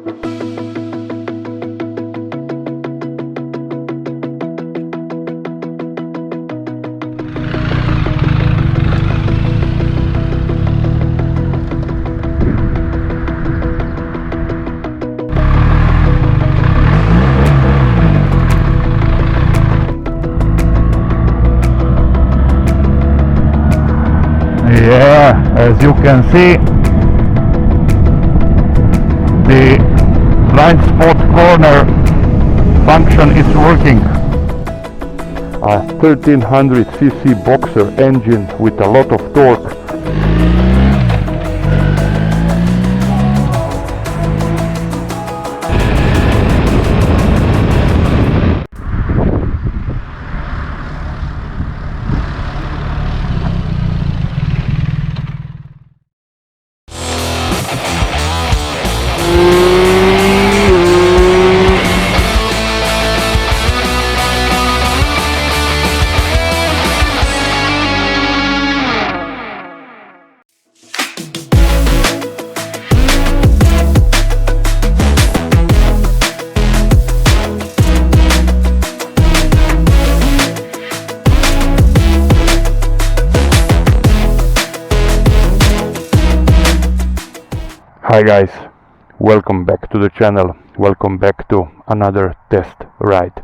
Yeah, as you can see, the blind spot corner function is working. A 1300cc boxer engine with a lot of torque. Hi guys, welcome back to the channel, welcome back to another test ride.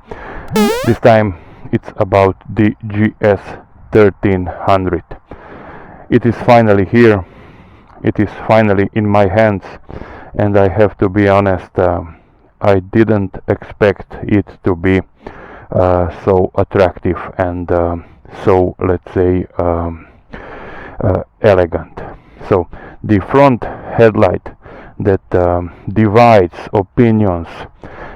This time it's about the GS 1300. It is finally here, it is finally in my hands, and I have to be honest, I didn't expect it to be so attractive and so, let's say, elegant. So the front headlight that divides opinions,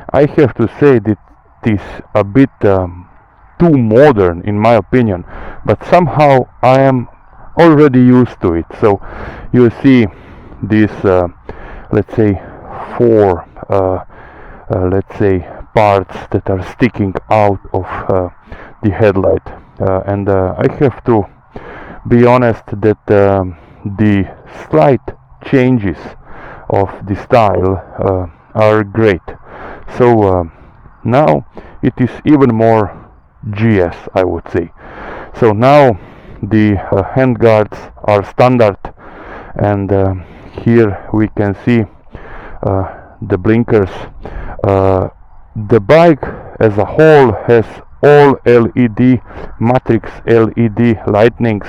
I have to say that it is a bit too modern in my opinion, but somehow I am already used to it. So you see these let's say four let's say parts that are sticking out of the headlight, and I have to be honest that the slight changes of the style are great. So now it is even more GS, I would say. So now the handguards are standard, and here we can see the blinkers. The bike as a whole has all LED matrix LED lightnings,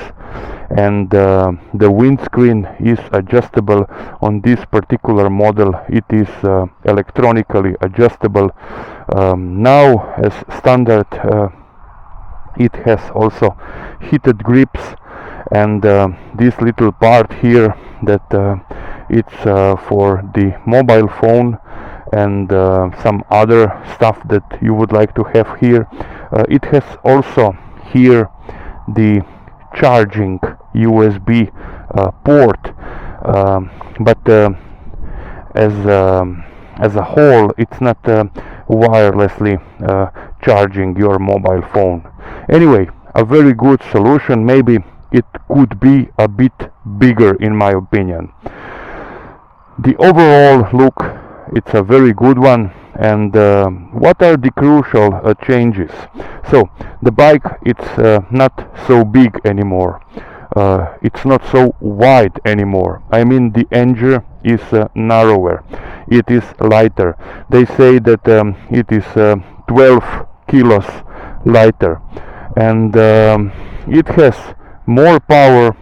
and the windscreen is adjustable on this particular model. It is electronically adjustable. Now as standard it has also heated grips, and this little part here that it's for the mobile phone and some other stuff that you would like to have here. It has also here the charging USB port, but as a whole it's not wirelessly charging your mobile phone. Anyway, a very good solution. Maybe it could be a bit bigger in my opinion. The overall look, it's a very good one. And what are the crucial changes? So the bike, it's not so big anymore, it's not so wide anymore. I mean, the engine is narrower, it is lighter. They say that it is 12 kilos lighter, and it has more power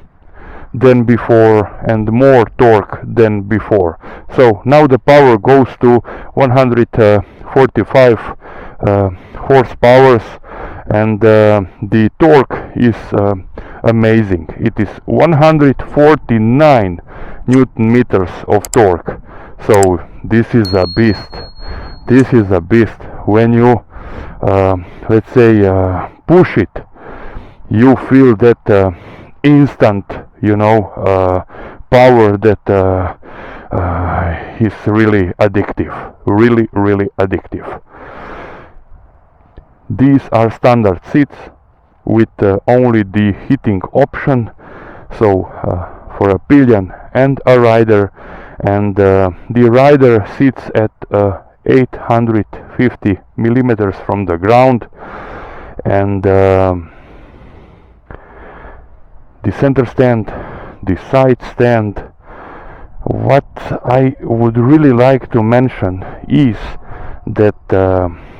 than before and more torque than before. So now the power goes to 145 horsepower, and the torque is amazing. It is 149 newton meters of torque. So this is a beast. This is a beast. When you let's say push it, you feel that instant, you know, power that is really addictive, really addictive. These are standard seats with only the heating option, so for a pillion and a rider, and the rider sits at 850 millimeters from the ground, and the center stand, the side stand. What I would really like to mention is that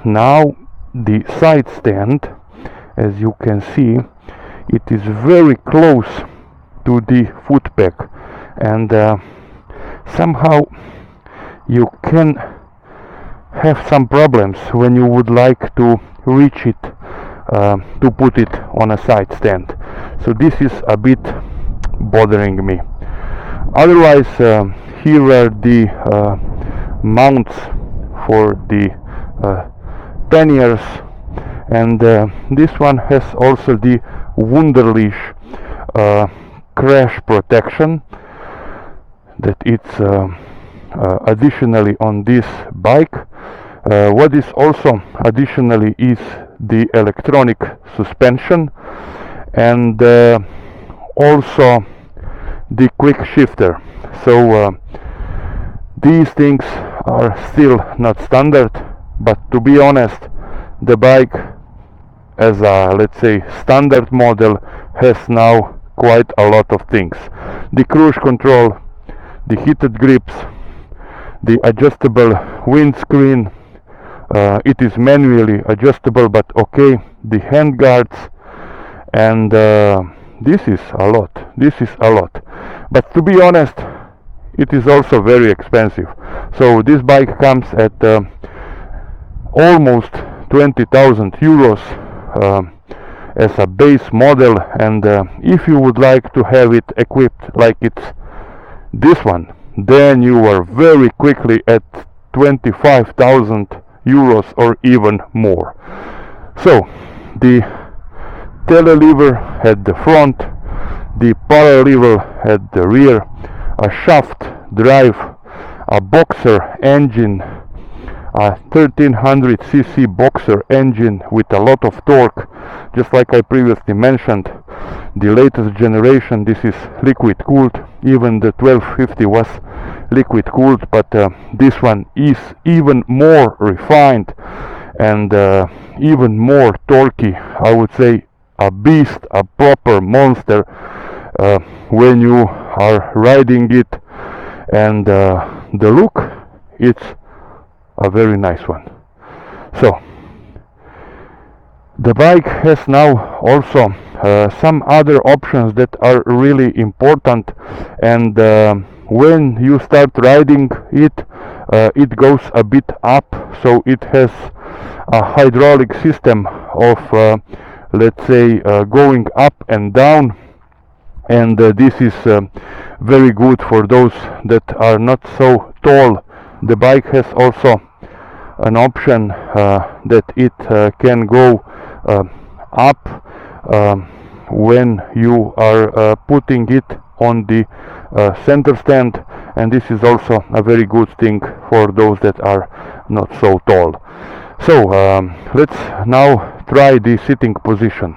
now the side stand, as you can see, it is very close to the footpack, and somehow you can have some problems when you would like to reach it to put it on a side stand. So this is a bit bothering me. Otherwise, here are the mounts for the panniers, and this one has also the Wunderlich crash protection that it's additionally on this bike. What is also additionally is the electronic suspension, and also the quick shifter. So these things are still not standard, but to be honest, the bike as a, let's say, standard model has now quite a lot of things. The cruise control, the heated grips, the adjustable windscreen, it is manually adjustable, but okay, the hand guards, and this is a lot. But to be honest, it is also very expensive. So this bike comes at almost 20,000 euros as a base model, and if you would like to have it equipped like it's this one, then you are very quickly at 25,000 euros or even more. So the telelever at the front, the power lever at the rear, a shaft drive, a boxer engine, a 1300cc boxer engine with a lot of torque, just like I previously mentioned. The latest generation, this is liquid cooled. Even the 1250 was liquid cooled, but this one is even more refined and even more torquey. I would say a beast, a proper monster when you are riding it, and the look, it's a very nice one. So the bike has now also some other options that are really important, and when you start riding it, it goes a bit up, so it has a hydraulic system of let's say going up and down, and this is very good for those that are not so tall. The bike has also an option that it can go up when you are putting it on the center stand, and this is also a very good thing for those that are not so tall. So let's now try the sitting position.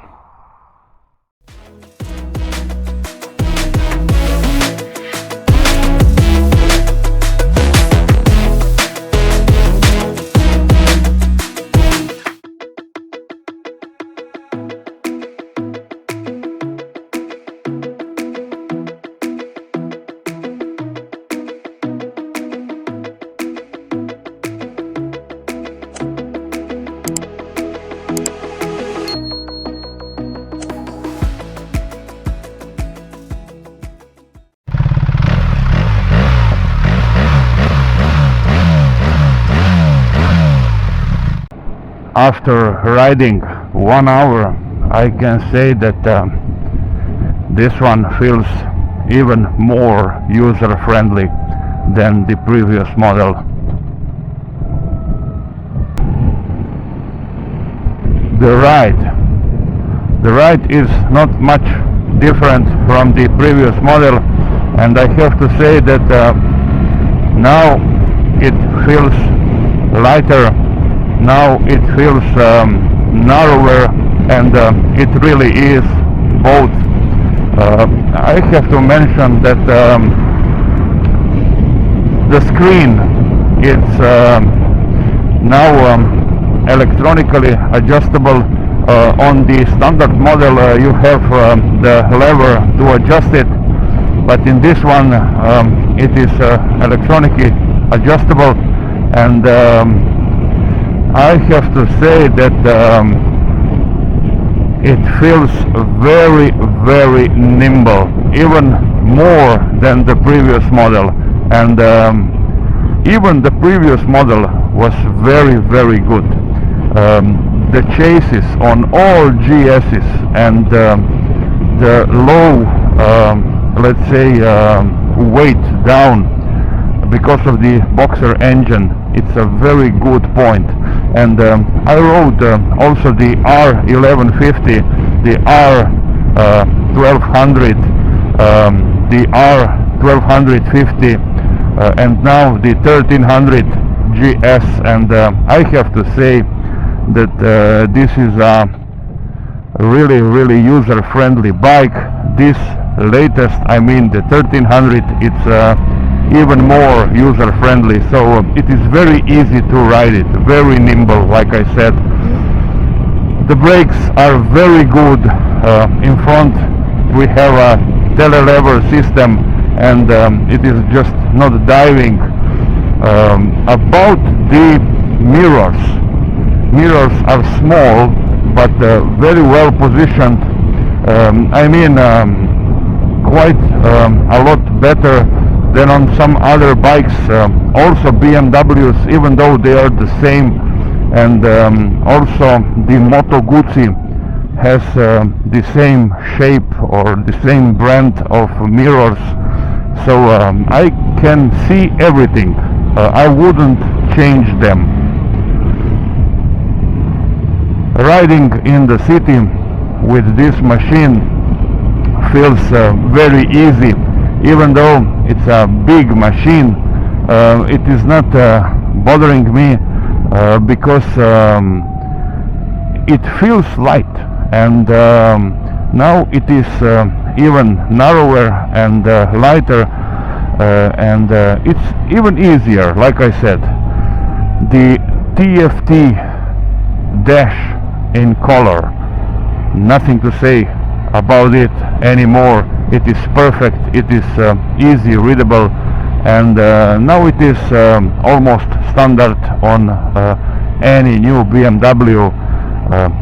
After riding 1 hour, I can say that this one feels even more user-friendly than the previous model. The ride is not much different from the previous model, and I have to say that now it feels lighter. Now it feels narrower, and it really is both. I have to mention that the screen, it's now electronically adjustable. On the standard model you have the lever to adjust it, but in this one it is electronically adjustable, and I have to say that it feels very, very nimble, even more than the previous model. And even the previous model was very, very good. The chassis on all GSs and the low, let's say, weight down because of the boxer engine, it's a very good point. And I rode also the R1150, the R1200, the R1250, and now the 1300gs, and I have to say that this is a really, really user-friendly bike. This latest, I mean the 1300, it's even more user-friendly, so it is very easy to ride it, very nimble, like I said. The brakes are very good. In front we have a telelever system, and it is just not diving. About the mirrors are small but very well positioned. I mean quite a lot better than on some other bikes, also BMWs, even though they are the same. And also the Moto Guzzi has the same shape or the same brand of mirrors, so I can see everything. I wouldn't change them. Riding in the city with this machine feels very easy. Even though it's a big machine, it is not bothering me because it feels light, and now it is even narrower and lighter, and it's even easier. Like I said, the TFT dash in color, nothing to say about it anymore. It is perfect, it is easy readable, and now it is almost standard on any new BMW.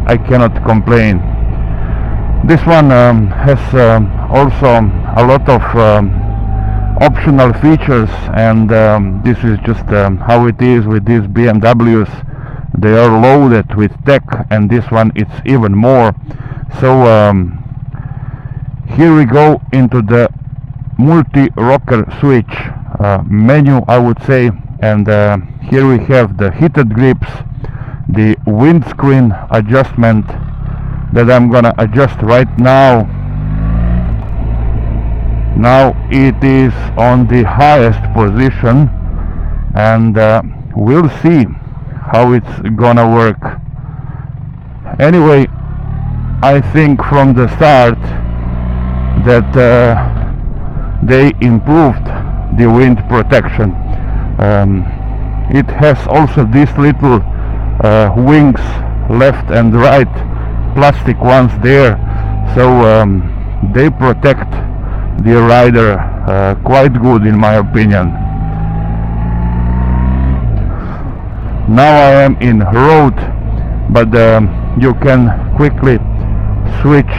I cannot complain. This one has also a lot of optional features, and this is just how it is with these BMWs. They are loaded with tech, and this one it's even more. So here we go into the multi-rocker switch menu, I would say, and here we have the heated grips, the windscreen adjustment that I'm gonna adjust right now. Now it is on the highest position, and we'll see how it's gonna work. Anyway, I think from the start that they improved the wind protection. It has also these little wings, left and right, plastic ones there, so they protect the rider quite good, in my opinion. Now I am in road, but you can quickly switch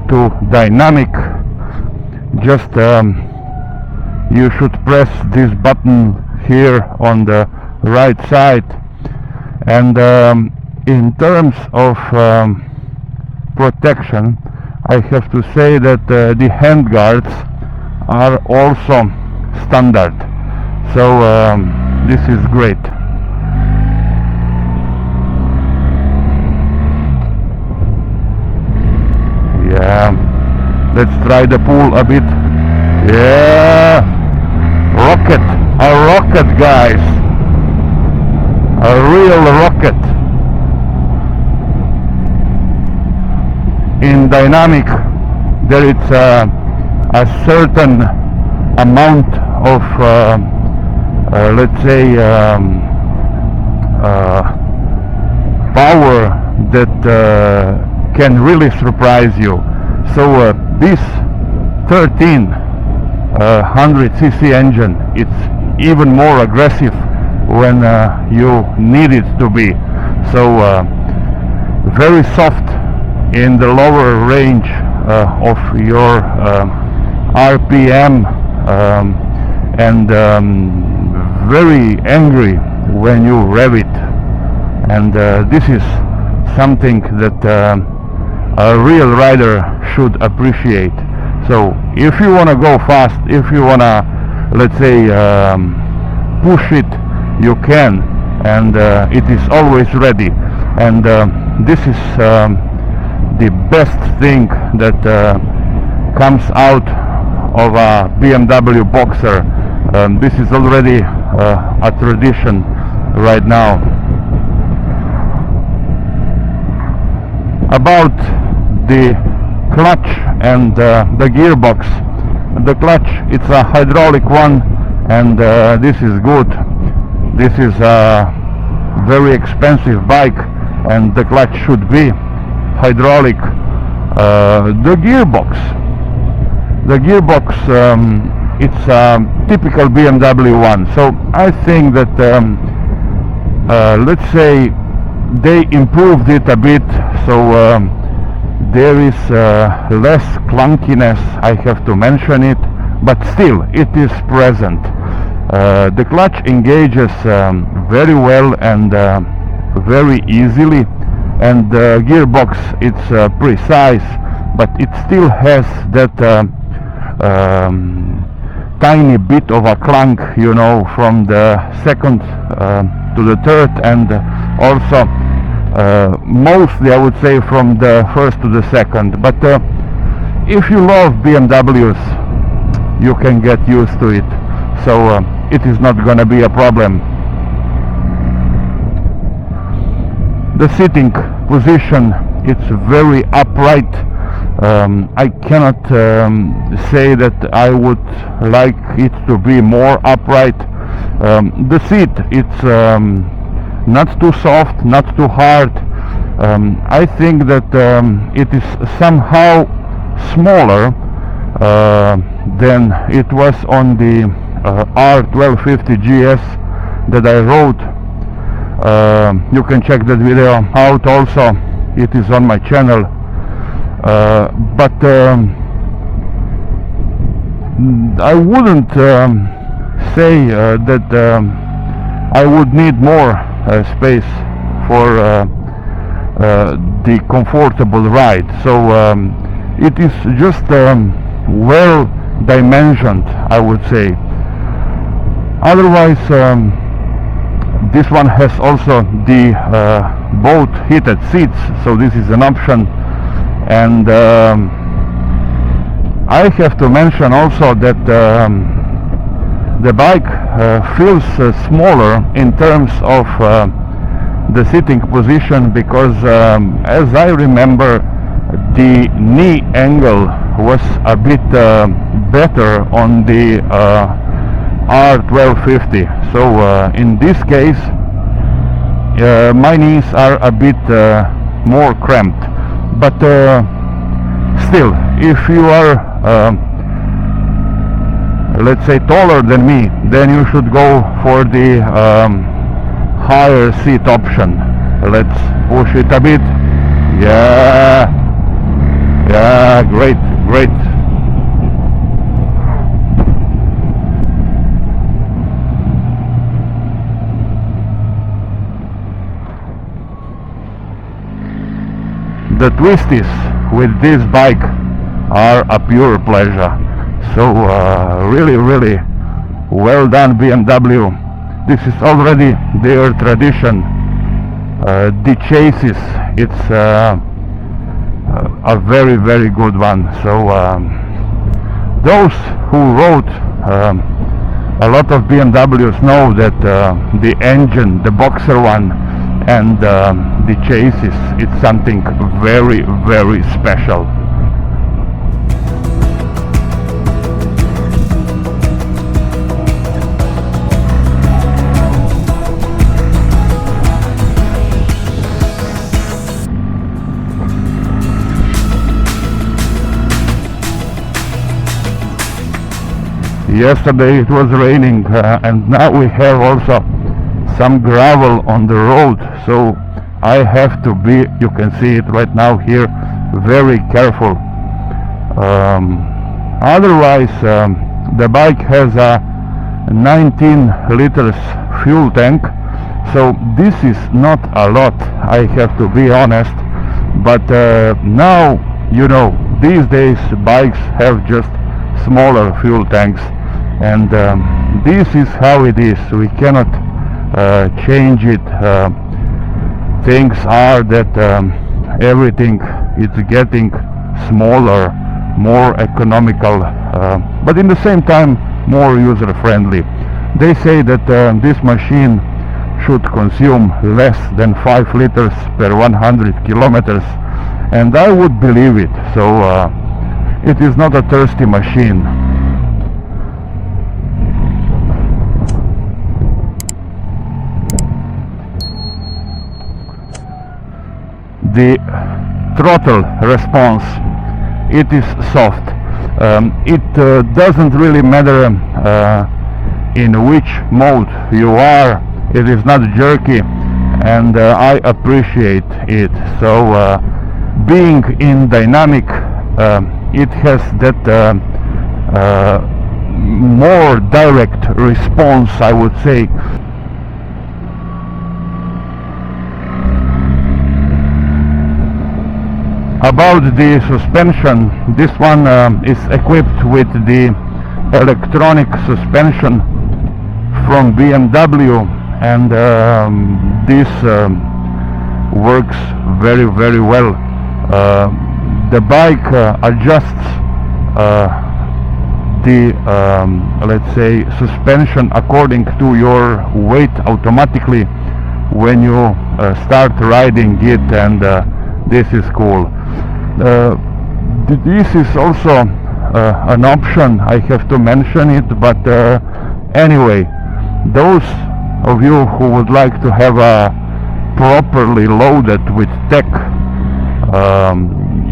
to dynamic. Just you should press this button here on the right side, and in terms of protection, I have to say that the hand guards are also standard, so this is great. Yeah, let's try the pool a bit. Yeah, rocket, a rocket, guys, a real rocket. In dynamic, there is a certain amount of let's say power that can really surprise you. So this 1300cc engine, it's even more aggressive when you need it to be. So very soft in the lower range of your RPM, and very angry when you rev it, and this is something that a real rider should appreciate. So if you want to go fast, if you want to, let's say, push it, you can, and it is always ready. And this is the best thing that comes out of a BMW Boxer. This is already a tradition right now. About the clutch and the gearbox. The clutch, it's a hydraulic one, and this is good. This is a very expensive bike, and the clutch should be hydraulic. The gearbox, it's a typical BMW one. So I think that let's say they improved it a bit, so there is less clunkiness, I have to mention it, but still it is present. The clutch engages very well and very easily, and the gearbox, it's precise, but it still has that tiny bit of a clunk, you know, from the second to the third, and also mostly I would say from the first to the second. But if you love BMWs, you can get used to it, so it is not gonna be a problem. The sitting position, it's very upright. I cannot say that I would like it to be more upright. The seat, it's not too soft, not too hard. I think that it is somehow smaller than it was on the R1300gs that I rode. You can check that video out also, it is on my channel. But I wouldn't say that I would need more space for the comfortable ride. So it is just well dimensioned, I would say. Otherwise, this one has also the both heated seats, so this is an option. And I have to mention also that the bike feels smaller in terms of the sitting position, because as I remember, the knee angle was a bit better on the R1250. So in this case my knees are a bit more cramped, but still, if you are let's say taller than me, then you should go for the higher seat option. Let's push it a bit. Yeah, great. The twisties with this bike are a pure pleasure. So really well done, BMW. This is already their tradition. The chassis, it's a very good one. So those who rode a lot of BMWs know that the engine, the Boxer one, and the chassis, it's something very special. Yesterday it was raining, and now we have also some gravel on the road, so I have to be, you can see it right now here, very careful. Otherwise, the bike has a 19 liters fuel tank, so this is not a lot, I have to be honest, but now, you know, these days bikes have just smaller fuel tanks, and this is how it is. We cannot change it. Things are that everything is getting smaller, more economical, but in the same time more user friendly. They say that this machine should consume less than 5 liters per 100 kilometers, and I would believe it. So it is not a thirsty machine. The throttle response, it is soft. It doesn't really matter in which mode you are. It is not jerky, and I appreciate it. So being in dynamic, it has that more direct response, I would say. About the suspension, this one is equipped with the electronic suspension from BMW, and this works very, very well. The bike adjusts the let's say suspension according to your weight automatically when you start riding it, and this is cool. This is also an option, I have to mention it, but anyway, those of you who would like to have a properly loaded with tech,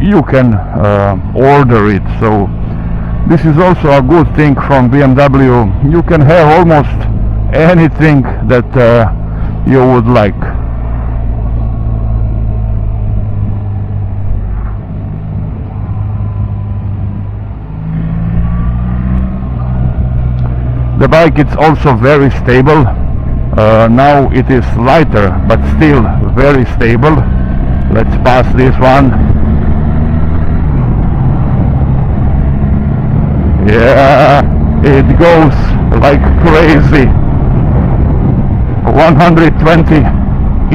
you can order it. So this is also a good thing from BMW. You can have almost anything that you would like. The bike is also very stable. Now it is lighter, but still very stable. Let's pass this one. Yeah, it goes like crazy. 120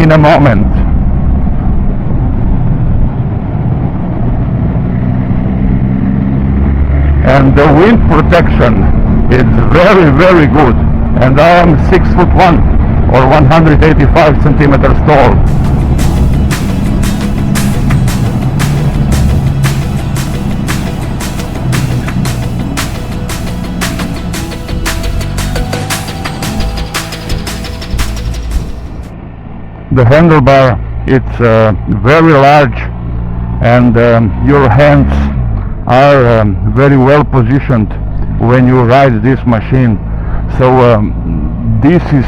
in a moment. And the wind protection is very, very good, and I am 6'1" or 185 centimeters tall. The handlebar, it's very large, and your hands are very well positioned when you ride this machine. So this is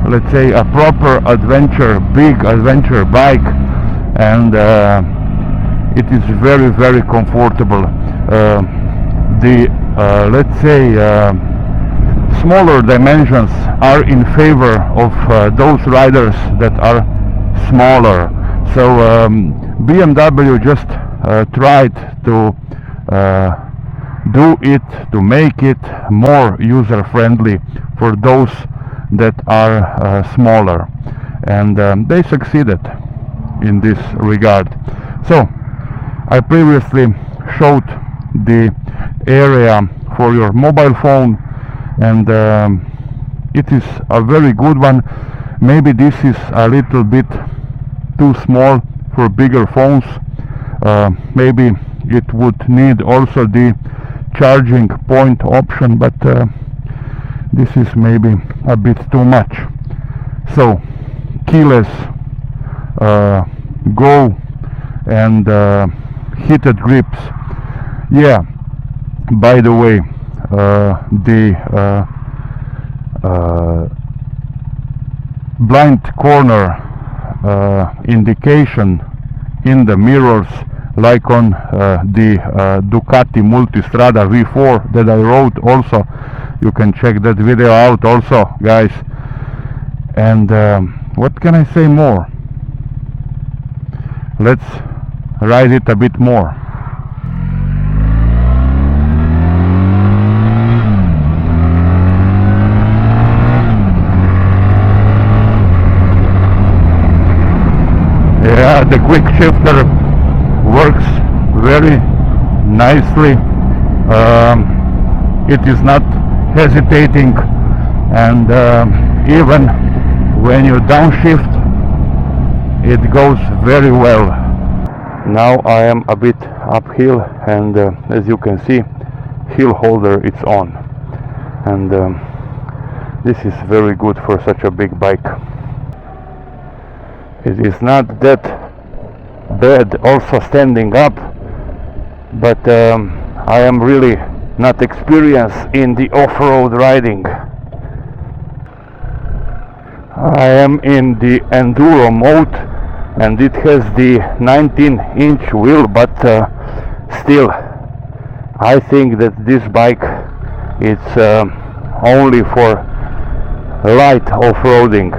let's say a proper adventure, big adventure bike, and it is very, very comfortable. The let's say smaller dimensions are in favor of those riders that are smaller. So BMW just tried to do it, to make it more user friendly for those that are smaller, and they succeeded in this regard. So I previously showed the area for your mobile phone, and it is a very good one. Maybe this is a little bit too small for bigger phones. Maybe it would need also the charging point option, but this is maybe a bit too much. So keyless go and heated grips. Yeah, by the way, the blind corner indication in the mirrors, like on the Ducati Multistrada V4 that I rode also. You can check that video out also, guys. And what can I say more? Let's ride it a bit more. Yeah, the quick shifter works very nicely. It is not hesitating, and even when you downshift, it goes very well. Now I am a bit uphill, and as you can see, hill holder it's on, and this is very good for such a big bike. It is not that bad also standing up, but I am really not experienced in the off-road riding. I am in the enduro mode, and it has the 19-inch wheel, but still I think that this bike is only for light off-roading,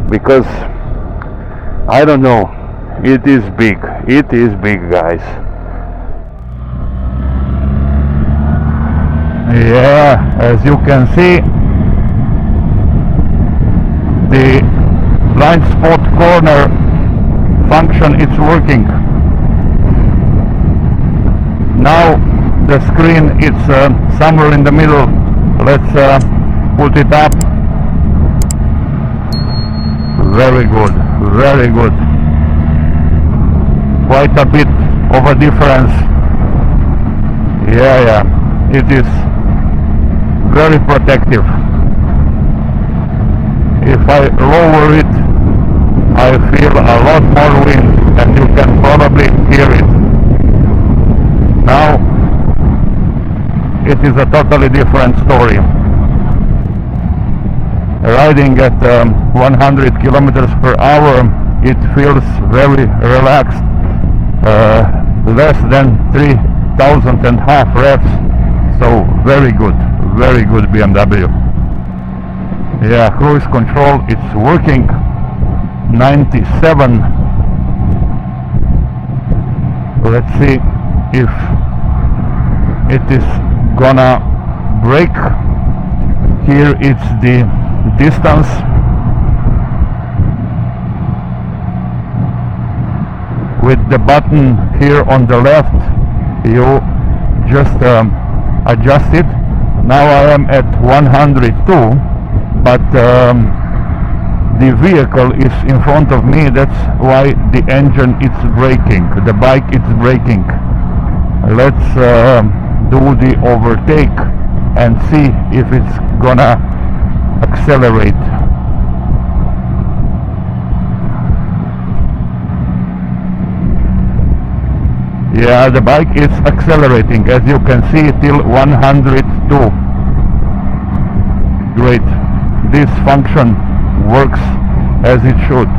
because I don't know, it is big, guys. Yeah, as you can see, the blind spot corner function is working. Now the screen is somewhere in the middle. Let's put it up. Very good, very good. Quite a bit of a difference. Yeah, it is very protective. If I lower it, I feel a lot more wind, and you can probably hear it. Now it is a totally different story. Riding at 100 kilometers per hour, it feels very relaxed, less than 3,500 revs, so very good BMW. Yeah, cruise control, it's working. 97. Let's see if it is gonna brake. Here it's the distance. With the button here on the left, you just adjust it. Now I am at 102, but the vehicle is in front of me, that's why the engine is braking, the bike is braking. Let's do the overtake and see if it's gonna accelerate. Yeah, the bike is accelerating, as you can see, till 102. Great. This function works as it should.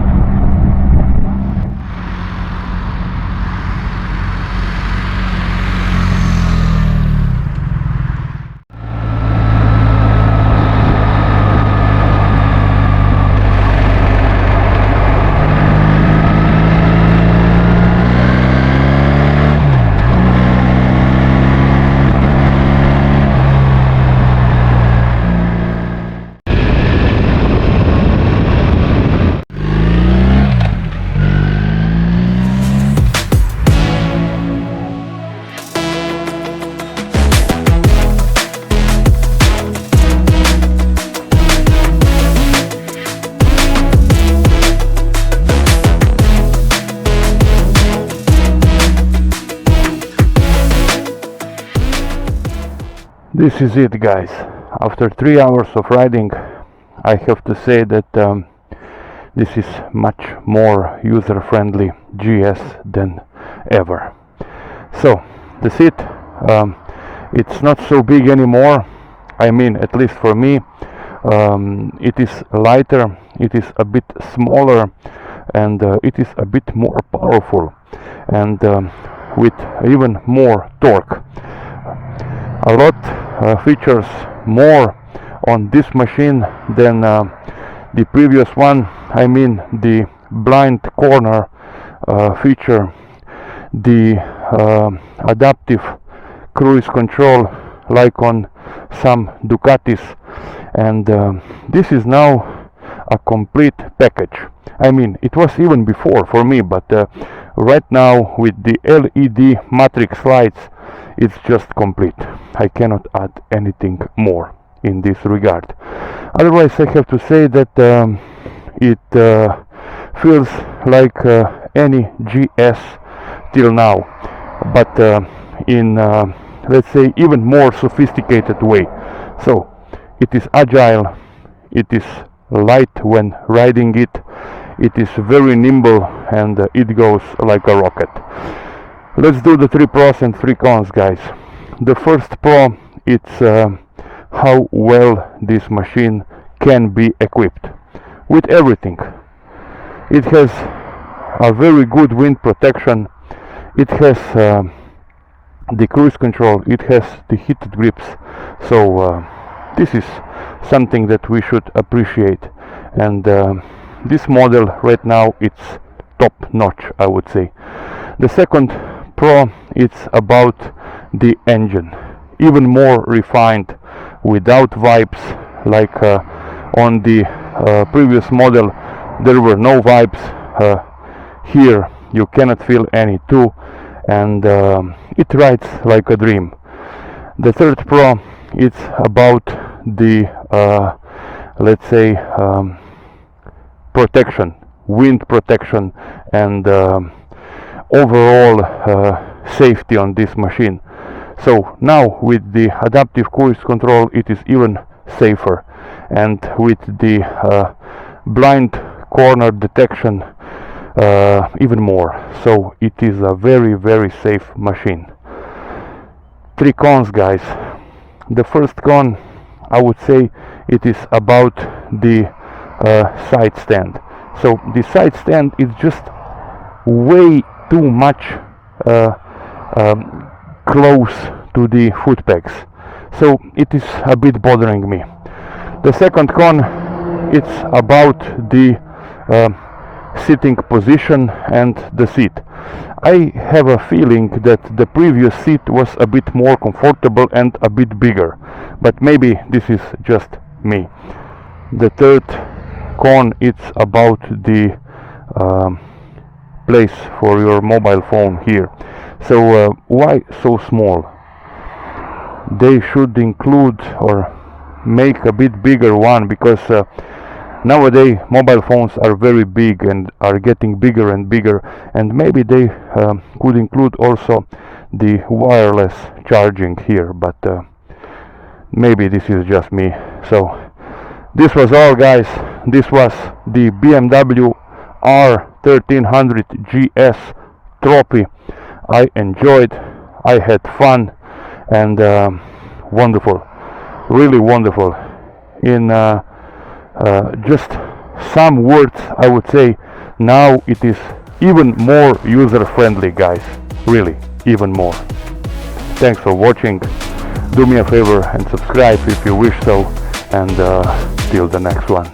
This is it, guys. After 3 hours of riding, I have to say that this is much more user-friendly GS than ever. So that's it. It's not so big anymore. I mean, at least for me. It is lighter, it is a bit smaller, and it is a bit more powerful, and with even more torque. A lot features more on this machine than the previous one. I mean, the blind corner feature, the adaptive cruise control like on some Ducatis, and this is now a complete package. I mean, it was even before for me, but right now with the LED matrix lights, it's just complete. I cannot add anything more in this regard. Otherwise, I have to say that it feels like any GS till now, but in let's say even more sophisticated way. So it is agile, it is light when riding it, it is very nimble, and it goes like a rocket. Let's do the 3 pros and 3 cons, guys. The first pro, it's how well this machine can be equipped with everything. It has a very good wind protection, it has the cruise control, it has the heated grips, so this is something that we should appreciate, and this model right now, it's top notch, I would say. The second pro, it's about the engine, even more refined, without vibes, like on the previous model there were no vibes. Here you cannot feel any too, and it rides like a dream. The third pro, it's about the let's say protection, wind protection, and overall safety on this machine. So now with the adaptive cruise control, it is even safer, and with the blind corner detection, even more. So it is a very, very safe machine. 3 cons, guys. The first con, I would say, it is about the side stand. So the side stand is just way too much close to the foot pegs, so it is a bit bothering me. The second con, it's about the sitting position and the seat. I have a feeling that the previous seat was a bit more comfortable and a bit bigger, but maybe this is just me. The third con, it's about the place for your mobile phone here. So why so small? They should include or make a bit bigger one, because nowadays mobile phones are very big and are getting bigger and bigger, and maybe they could include also the wireless charging here, but maybe this is just me. So this was all, guys. This was the BMW R1300gs trophy. I enjoyed, I had fun, and wonderful, really wonderful. In just some words, I would say now it is even more user friendly, guys, really, even more. Thanks for watching. Do me a favor and subscribe if you wish so, and till the next one.